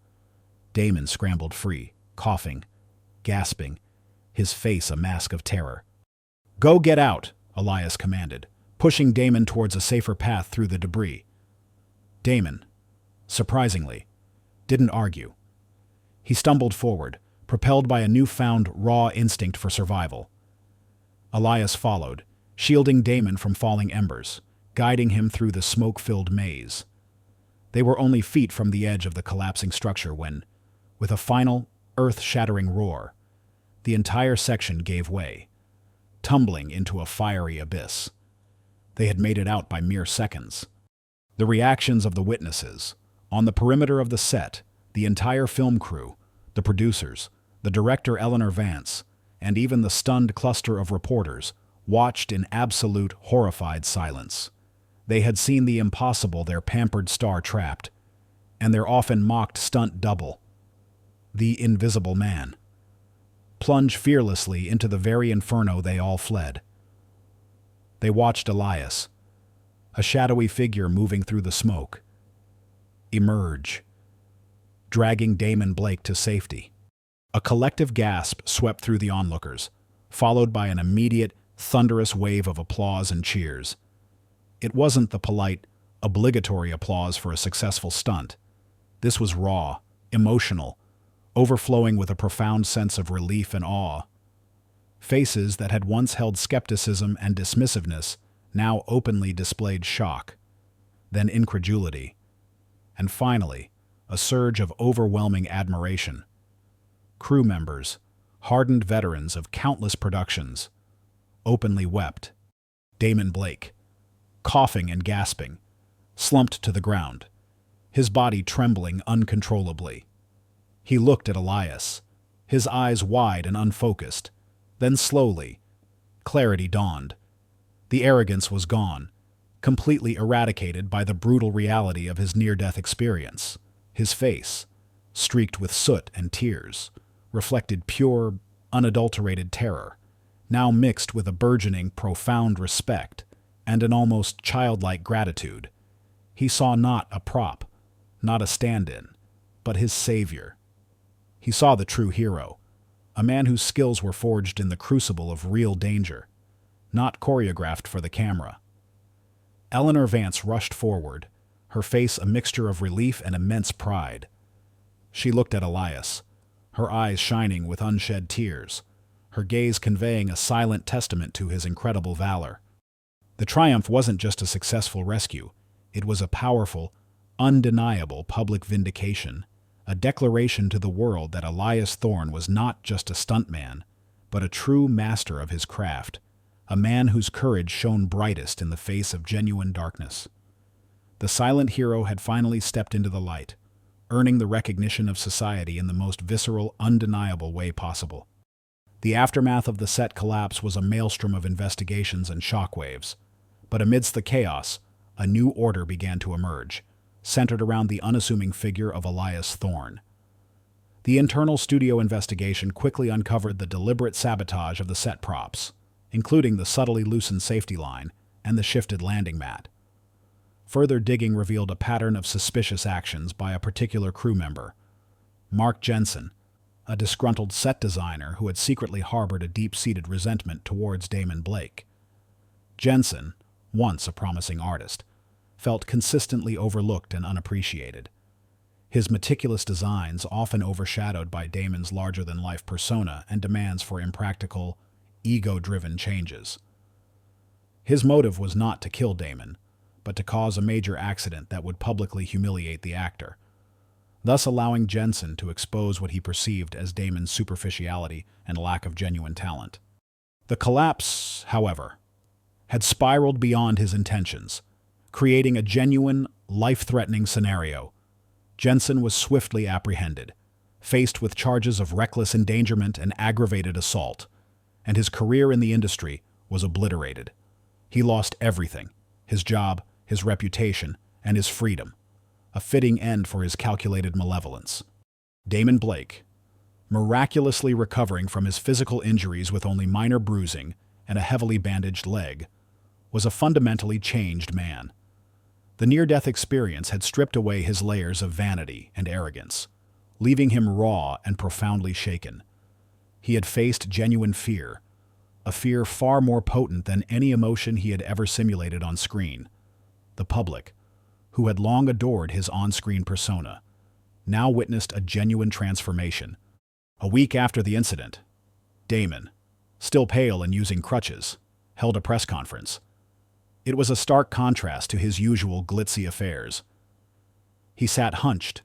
Damon scrambled free, coughing, gasping, his face a mask of terror. "Go get out," Elias commanded, pushing Damon towards a safer path through the debris. Damon, surprisingly, didn't argue. He stumbled forward, propelled by a newfound raw instinct for survival. Elias followed, shielding Damon from falling embers, guiding him through the smoke-filled maze. They were only feet from the edge of the collapsing structure when, with a final, earth-shattering roar, the entire section gave way, tumbling into a fiery abyss. They had made it out by mere seconds. The reactions of the witnesses, on the perimeter of the set, the entire film crew, the producers, the director Leo Vance, and even the stunned cluster of reporters, watched in absolute, horrified silence. They had seen the impossible their pampered star trapped, and their often mocked stunt double, the Invisible Man, plunge fearlessly into the very inferno they all fled. They watched Elias, a shadowy figure moving through the smoke, emerge, dragging Damon Blake to safety. A collective gasp swept through the onlookers, followed by an immediate, thunderous wave of applause and cheers. It wasn't the polite, obligatory applause for a successful stunt. This was raw, emotional, overflowing with a profound sense of relief and awe. Faces that had once held skepticism and dismissiveness now openly displayed shock, then incredulity, and finally, a surge of overwhelming admiration. Crew members, hardened veterans of countless productions, openly wept. Damon Blake, coughing and gasping, slumped to the ground, his body trembling uncontrollably. He looked at Elias, his eyes wide and unfocused. Then slowly, clarity dawned. The arrogance was gone, completely eradicated by the brutal reality of his near-death experience. His face, streaked with soot and tears, reflected pure, unadulterated terror, now mixed with a burgeoning, profound respect and an almost childlike gratitude. He saw not a prop, not a stand-in, but his savior. He saw the true hero, a man whose skills were forged in the crucible of real danger, not choreographed for the camera. Leo Vance rushed forward, her face a mixture of relief and immense pride. She looked at Elias, her eyes shining with unshed tears, her gaze conveying a silent testament to his incredible valor. The triumph wasn't just a successful rescue, it was a powerful, undeniable public vindication, a declaration to the world that Elias Thorne was not just a stuntman, but a true master of his craft, a man whose courage shone brightest in the face of genuine darkness. The silent hero had finally stepped into the light, earning the recognition of society in the most visceral, undeniable way possible. The aftermath of the set collapse was a maelstrom of investigations and shockwaves, but amidst the chaos, a new order began to emerge, centered around the unassuming figure of Elias Thorne. The internal studio investigation quickly uncovered the deliberate sabotage of the set props, including the subtly loosened safety line and the shifted landing mat. Further digging revealed a pattern of suspicious actions by a particular crew member, Mark Jensen, a disgruntled set designer who had secretly harbored a deep-seated resentment towards Damon Blake. Jensen, once a promising artist, felt consistently overlooked and unappreciated. His meticulous designs often overshadowed by Damon's larger-than-life persona and demands for impractical, ego-driven changes. His motive was not to kill Damon, but to cause a major accident that would publicly humiliate the actor, thus allowing Jensen to expose what he perceived as Damon's superficiality and lack of genuine talent. The collapse, however, had spiraled beyond his intentions, creating a genuine, life-threatening scenario. Jensen was swiftly apprehended, faced with charges of reckless endangerment and aggravated assault, and his career in the industry was obliterated. He lost everything: his job, his reputation, and his freedom, a fitting end for his calculated malevolence. Damon Blake, miraculously recovering from his physical injuries with only minor bruising and a heavily bandaged leg, was a fundamentally changed man. The near-death experience had stripped away his layers of vanity and arrogance, leaving him raw and profoundly shaken. He had faced genuine fear, a fear far more potent than any emotion he had ever simulated on screen. The public, who had long adored his on-screen persona, now witnessed a genuine transformation. A week after the incident, Damon, still pale and using crutches, held a press conference. It was a stark contrast to his usual glitzy affairs. He sat hunched,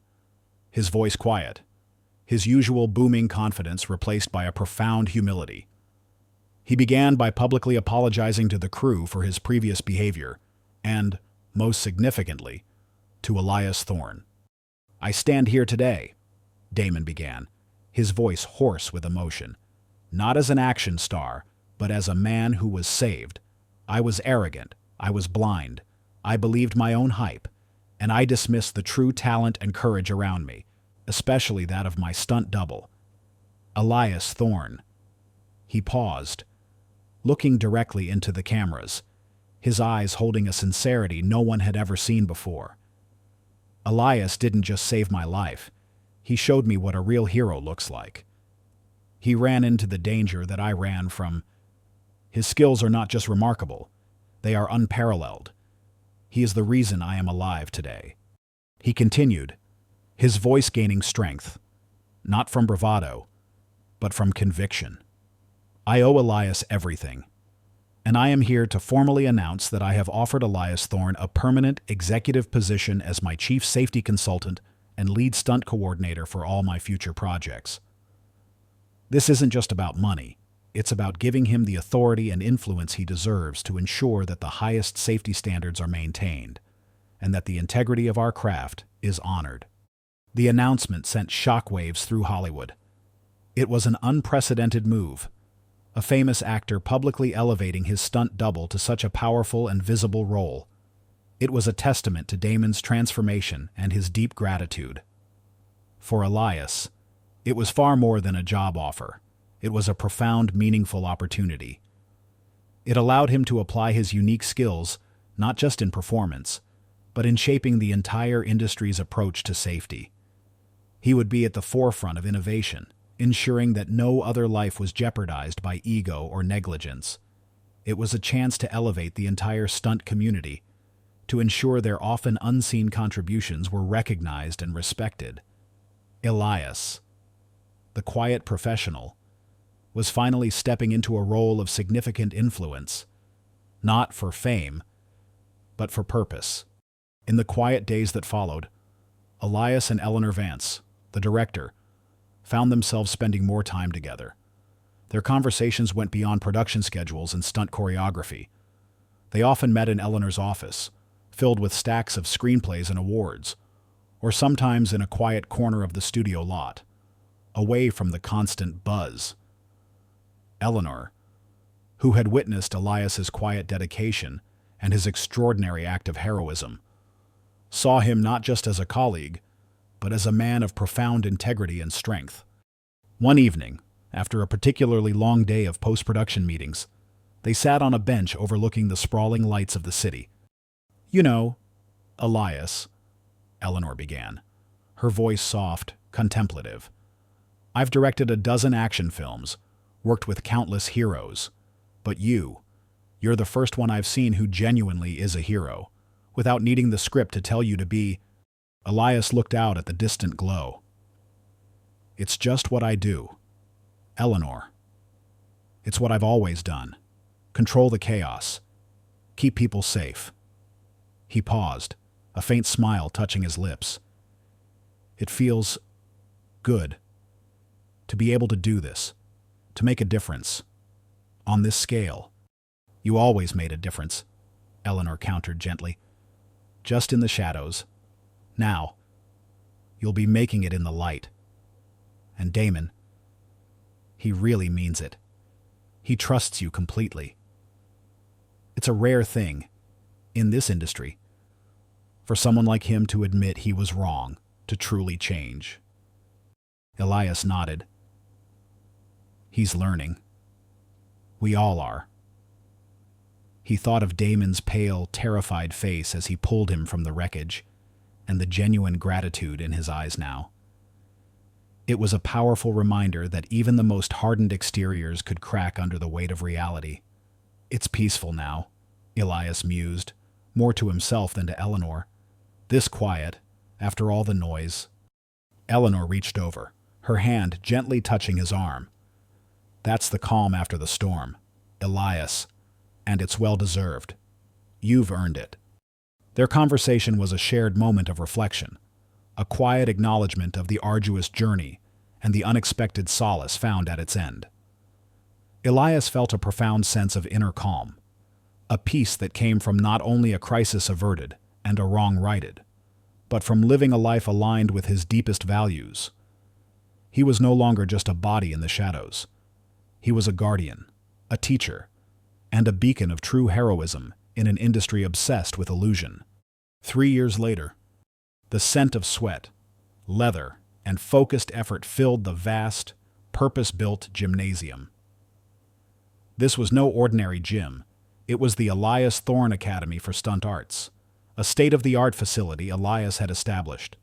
his voice quiet, his usual booming confidence replaced by a profound humility. He began by publicly apologizing to the crew for his previous behavior and, most significantly, to Elias Thorne. "I stand here today," Damon began, his voice hoarse with emotion, "not as an action star, but as a man who was saved. I was arrogant. I was blind. I believed my own hype, and I dismissed the true talent and courage around me, especially that of my stunt double, Elias Thorne." He paused, looking directly into the cameras, his eyes holding a sincerity no one had ever seen before. "Elias didn't just save my life. He showed me what a real hero looks like. He ran into the danger that I ran from. His skills are not just remarkable. They are unparalleled. He is the reason I am alive today." He continued, his voice gaining strength, not from bravado, but from conviction. "I owe Elias everything, and I am here to formally announce that I have offered Elias Thorne a permanent executive position as my chief safety consultant and lead stunt coordinator for all my future projects. This isn't just about money. It's about giving him the authority and influence he deserves to ensure that the highest safety standards are maintained and that the integrity of our craft is honored." The announcement sent shockwaves through Hollywood. It was an unprecedented move, a famous actor publicly elevating his stunt double to such a powerful and visible role. It was a testament to Damon's transformation and his deep gratitude. For Elias, it was far more than a job offer. It was a profound, meaningful opportunity. It allowed him to apply his unique skills, not just in performance, but in shaping the entire industry's approach to safety. He would be at the forefront of innovation, ensuring that no other life was jeopardized by ego or negligence. It was a chance to elevate the entire stunt community, to ensure their often unseen contributions were recognized and respected. Elias, the quiet professional, was finally stepping into a role of significant influence, not for fame, but for purpose. In the quiet days that followed, Elias and Leo Vance, the director, found themselves spending more time together. Their conversations went beyond production schedules and stunt choreography. They often met in Eleanor's office, filled with stacks of screenplays and awards, or sometimes in a quiet corner of the studio lot, away from the constant buzz. Eleanor, who had witnessed Elias's quiet dedication and his extraordinary act of heroism, saw him not just as a colleague, but as a man of profound integrity and strength. One evening, after a particularly long day of post-production meetings, they sat on a bench overlooking the sprawling lights of the city. "You know, Elias," Eleanor began, her voice soft, contemplative. "I've directed a dozen action films, worked with countless heroes, but you're the first one I've seen who genuinely is a hero, without needing the script to tell you to be." Elias looked out at the distant glow. "It's just what I do, Eleanor. It's what I've always done. Control the chaos. Keep people safe." He paused, a faint smile touching his lips. "It feels good to be able to do this, to make a difference. On this scale." "You always made a difference," Eleanor countered gently. "Just in the shadows. Now, you'll be making it in the light. And Damon, he really means it. He trusts you completely. It's a rare thing, in this industry, for someone like him to admit he was wrong, to truly change." Elias nodded. "He's learning. We all are." He thought of Damon's pale, terrified face as he pulled him from the wreckage, and the genuine gratitude in his eyes now. It was a powerful reminder that even the most hardened exteriors could crack under the weight of reality. "It's peaceful now," Elias mused, more to himself than to Eleanor. "This quiet, after all the noise." Eleanor reached over, her hand gently touching his arm. "That's the calm after the storm, Elias, and it's well-deserved. You've earned it." Their conversation was a shared moment of reflection, a quiet acknowledgement of the arduous journey and the unexpected solace found at its end. Elias felt a profound sense of inner calm, a peace that came from not only a crisis averted and a wrong righted, but from living a life aligned with his deepest values. He was no longer just a body in the shadows. He was a guardian, a teacher, and a beacon of true heroism in an industry obsessed with illusion. 3 years later, the scent of sweat, leather, and focused effort filled the vast, purpose-built gymnasium. This was no ordinary gym. It was the Elias Thorne Academy for Stunt Arts, a state-of-the-art facility Elias had established,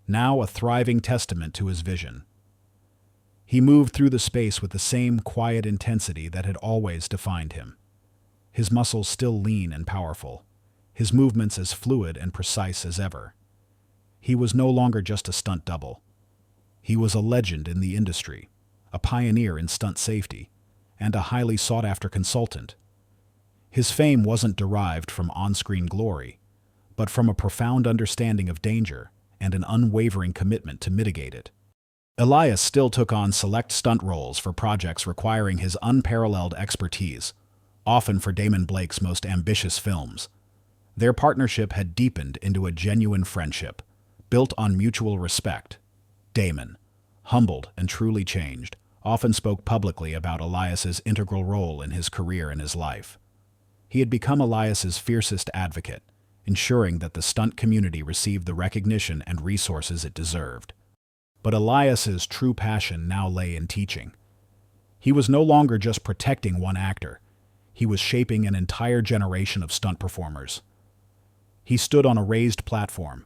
now a thriving testament to his vision. He moved through the space with the same quiet intensity that had always defined him. His muscles still lean and powerful, his movements as fluid and precise as ever. He was no longer just a stunt double. He was a legend in the industry, a pioneer in stunt safety, and a highly sought-after consultant. His fame wasn't derived from on-screen glory, but from a profound understanding of danger and an unwavering commitment to mitigate it. Elias still took on select stunt roles for projects requiring his unparalleled expertise, often for Damon Blake's most ambitious films. Their partnership had deepened into a genuine friendship, built on mutual respect. Damon, humbled and truly changed, often spoke publicly about Elias's integral role in his career and his life. He had become Elias's fiercest advocate, ensuring that the stunt community received the recognition and resources it deserved. But Elias's true passion now lay in teaching. He was no longer just protecting one actor. He was shaping an entire generation of stunt performers. He stood on a raised platform,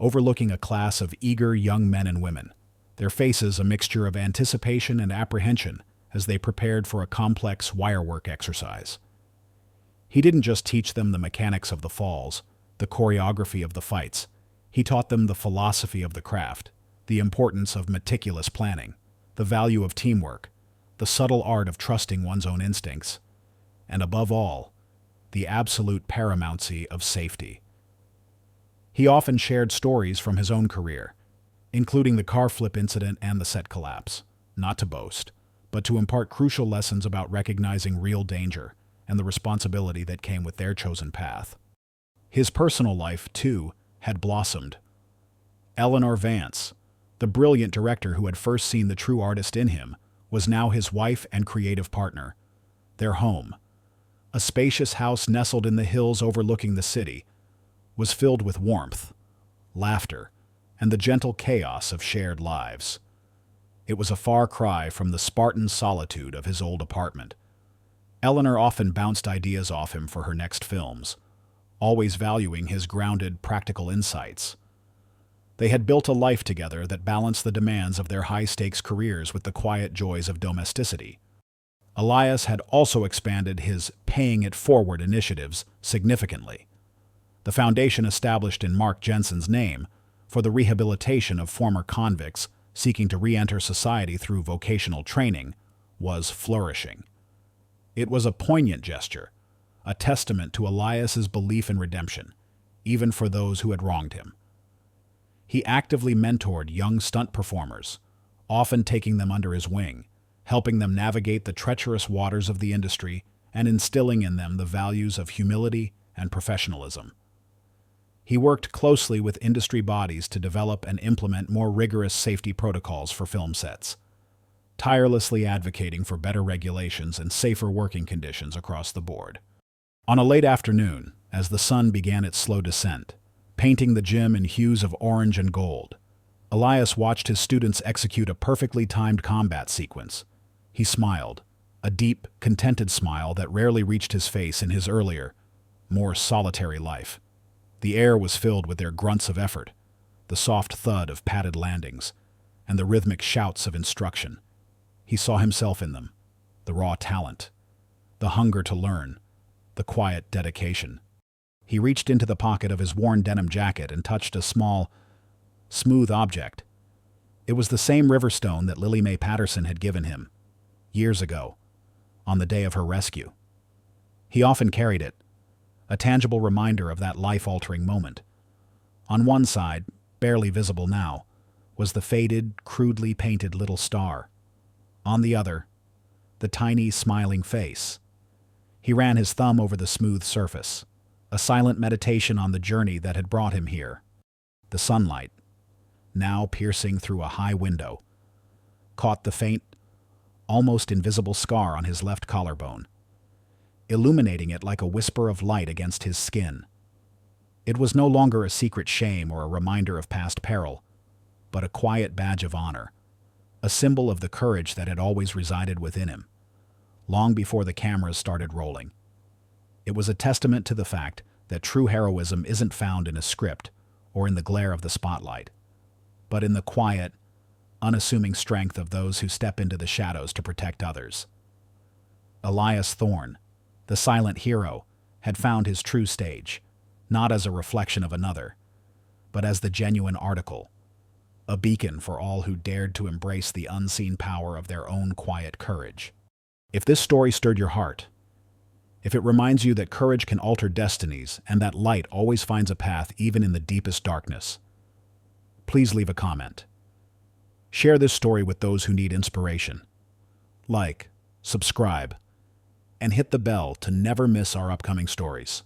overlooking a class of eager young men and women, their faces a mixture of anticipation and apprehension as they prepared for a complex wirework exercise. He didn't just teach them the mechanics of the falls, the choreography of the fights. He taught them the philosophy of the craft, the importance of meticulous planning, the value of teamwork, the subtle art of trusting one's own instincts, and above all, the absolute paramountcy of safety. He often shared stories from his own career, including the car flip incident and the set collapse, not to boast, but to impart crucial lessons about recognizing real danger and the responsibility that came with their chosen path. His personal life, too, had blossomed. Leo Vance, the brilliant director who had first seen the true artist in him, was now his wife and creative partner. Their home, a spacious house nestled in the hills overlooking the city, was filled with warmth, laughter, and the gentle chaos of shared lives. It was a far cry from the Spartan solitude of his old apartment. Eleanor often bounced ideas off him for her next films, always valuing his grounded, practical insights. They had built a life together that balanced the demands of their high-stakes careers with the quiet joys of domesticity. Elias had also expanded his paying it forward initiatives significantly. The foundation established in Mark Jensen's name for the rehabilitation of former convicts seeking to re-enter society through vocational training was flourishing. It was a poignant gesture, a testament to Elias's belief in redemption, even for those who had wronged him. He actively mentored young stunt performers, often taking them under his wing, helping them navigate the treacherous waters of the industry and instilling in them the values of humility and professionalism. He worked closely with industry bodies to develop and implement more rigorous safety protocols for film sets, tirelessly advocating for better regulations and safer working conditions across the board. On a late afternoon, as the sun began its slow descent, painting the gym in hues of orange and gold, Elias watched his students execute a perfectly timed combat sequence. He smiled, a deep, contented smile that rarely reached his face in his earlier, more solitary life. The air was filled with their grunts of effort, the soft thud of padded landings, and the rhythmic shouts of instruction. He saw himself in them, the raw talent, the hunger to learn, the quiet dedication. He reached into the pocket of his worn denim jacket and touched a small, smooth object. It was the same river stone that Lily Mae Patterson had given him, years ago, on the day of her rescue. He often carried it, a tangible reminder of that life-altering moment. On one side, barely visible now, was the faded, crudely painted little star. On the other, the tiny, smiling face. He ran his thumb over the smooth surface, a silent meditation on the journey that had brought him here. The sunlight, now piercing through a high window, caught the faint, almost invisible scar on his left collarbone, illuminating it like a whisper of light against his skin. It was no longer a secret shame or a reminder of past peril, but a quiet badge of honor, a symbol of the courage that had always resided within him, long before the cameras started rolling. It was a testament to the fact that true heroism isn't found in a script or in the glare of the spotlight, but in the quiet, unassuming strength of those who step into the shadows to protect others. Elias Thorne, the silent hero, had found his true stage, not as a reflection of another, but as the genuine article, a beacon for all who dared to embrace the unseen power of their own quiet courage. If this story stirred your heart, if it reminds you that courage can alter destinies and that light always finds a path even in the deepest darkness, please leave a comment. Share this story with those who need inspiration. Like, subscribe, and hit the bell to never miss our upcoming stories.